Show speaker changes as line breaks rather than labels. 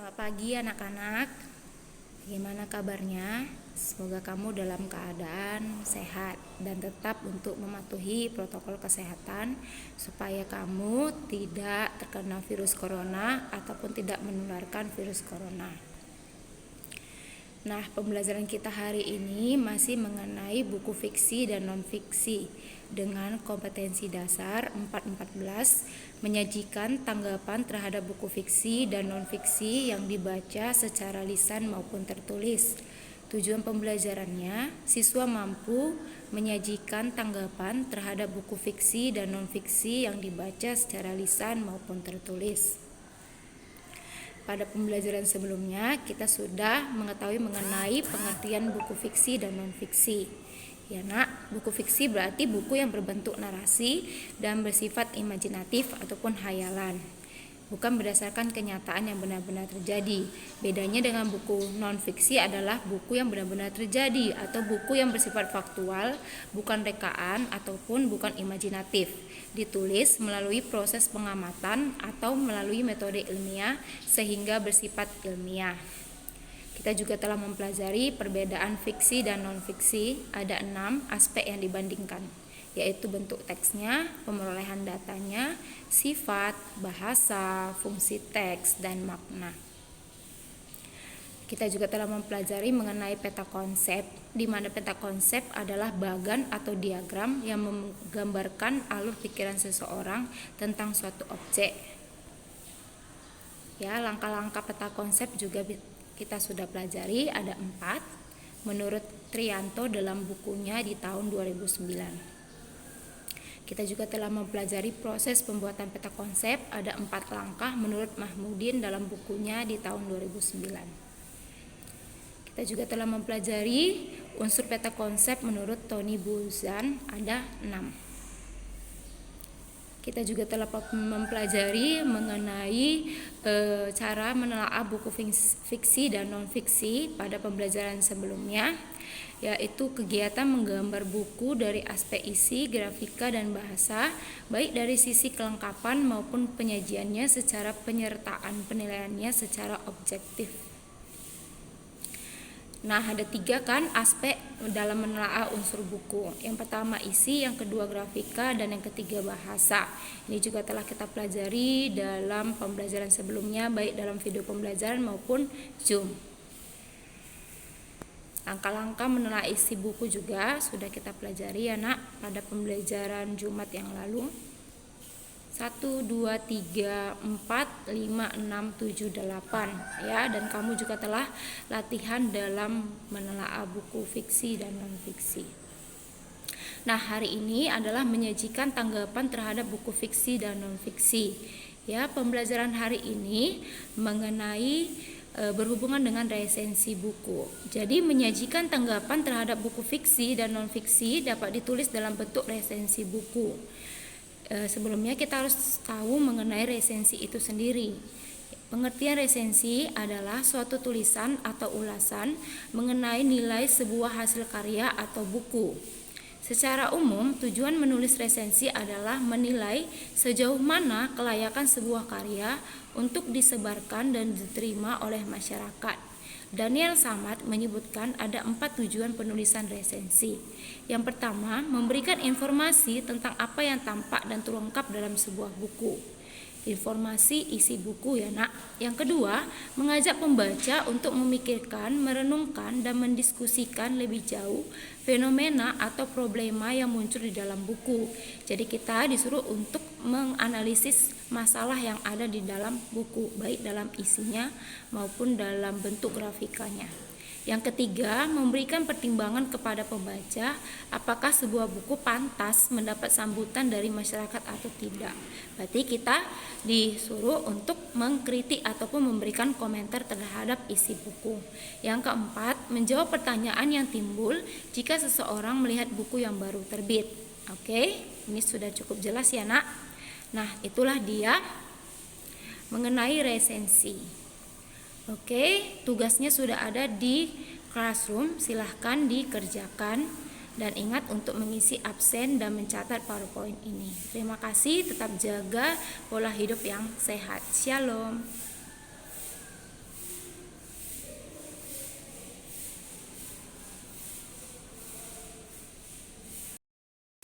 Selamat pagi anak-anak. Bagaimana kabarnya? Semoga kamu dalam keadaan sehat dan tetap untuk mematuhi protokol kesehatan supaya kamu tidak terkena virus corona ataupun tidak menularkan virus corona. Nah, pembelajaran kita hari ini masih mengenai buku fiksi dan non-fiksi dengan kompetensi dasar 414, menyajikan tanggapan terhadap buku fiksi dan non-fiksi yang dibaca secara lisan maupun tertulis. Tujuan pembelajarannya, siswa mampu menyajikan tanggapan terhadap buku fiksi dan non-fiksi yang dibaca secara lisan maupun tertulis. Pada pembelajaran sebelumnya, kita sudah mengetahui mengenai pengertian buku fiksi dan non-fiksi. Ya nak, buku fiksi berarti buku yang berbentuk narasi dan bersifat imajinatif ataupun hayalan, bukan berdasarkan kenyataan yang benar-benar terjadi. Bedanya dengan buku non-fiksi adalah buku yang benar-benar terjadi atau buku yang bersifat faktual, bukan rekaan ataupun bukan imajinatif. Ditulis melalui proses pengamatan atau melalui metode ilmiah sehingga bersifat ilmiah. Kita juga telah mempelajari perbedaan fiksi dan non-fiksi. Ada 6 aspek yang dibandingkan, yaitu bentuk teksnya, pemerolehan datanya, sifat, bahasa, fungsi teks, dan makna. Kita juga telah mempelajari mengenai peta konsep, di mana peta konsep adalah bagan atau diagram yang menggambarkan alur pikiran seseorang tentang suatu objek. Ya, langkah-langkah peta konsep juga kita sudah pelajari, ada 4 menurut Trianto dalam bukunya di tahun 2009. Kita juga telah mempelajari proses pembuatan peta konsep, ada 4 langkah menurut Mahmudin dalam bukunya di tahun 2009. Kita juga telah mempelajari unsur peta konsep menurut Tony Buzan, ada 6. Kita juga telah mempelajari mengenai cara menelaah buku fiksi dan non-fiksi pada pembelajaran sebelumnya, yaitu kegiatan menggambar buku dari aspek isi, grafika, dan bahasa, baik dari sisi kelengkapan maupun penyajiannya secara penyertaan penilaiannya secara objektif. Nah, ada 3 kan aspek dalam menelaah unsur buku. Yang pertama isi, yang kedua grafika, dan yang ketiga bahasa. Ini juga telah kita pelajari dalam pembelajaran sebelumnya, baik dalam video pembelajaran maupun Zoom. Langkah-langkah menelaah isi buku juga sudah kita pelajari ya nak pada pembelajaran Jumat yang lalu. 1, 2, 3, 4, 5, 6, 7, 8 ya, dan kamu juga telah latihan dalam menelaah buku fiksi dan non-fiksi. Nah, hari ini adalah menyajikan tanggapan terhadap buku fiksi dan non-fiksi. Ya, pembelajaran hari ini mengenai berhubungan dengan resensi buku. Jadi menyajikan tanggapan terhadap buku fiksi dan non-fiksi dapat ditulis dalam bentuk resensi buku. Sebelumnya kita harus tahu mengenai resensi itu sendiri. Pengertian resensi adalah suatu tulisan atau ulasan mengenai nilai sebuah hasil karya atau buku. Secara umum, tujuan menulis resensi adalah menilai sejauh mana kelayakan sebuah karya untuk disebarkan dan diterima oleh masyarakat. Daniel Samad menyebutkan ada 4 tujuan penulisan resensi. Yang pertama, memberikan informasi tentang apa yang tampak dan terungkap dalam sebuah buku. Informasi isi buku ya nak. Yang kedua, mengajak pembaca untuk memikirkan, merenungkan, dan mendiskusikan lebih jauh fenomena atau problema yang muncul di dalam buku. Jadi kita disuruh untuk menganalisis masalah yang ada di dalam buku, baik dalam isinya maupun dalam bentuk grafikanya. Yang ketiga, memberikan pertimbangan kepada pembaca apakah sebuah buku pantas mendapat sambutan dari masyarakat atau tidak. Berarti kita disuruh untuk mengkritik ataupun memberikan komentar terhadap isi buku. Yang keempat, menjawab pertanyaan yang timbul jika seseorang melihat buku yang baru terbit. Oke, ini sudah cukup jelas ya nak. Nah, itulah dia mengenai resensi. Oke, tugasnya sudah ada di classroom, silahkan dikerjakan dan ingat untuk mengisi absen dan mencatat PowerPoint ini. Terima kasih, tetap jaga pola hidup yang sehat. Shalom.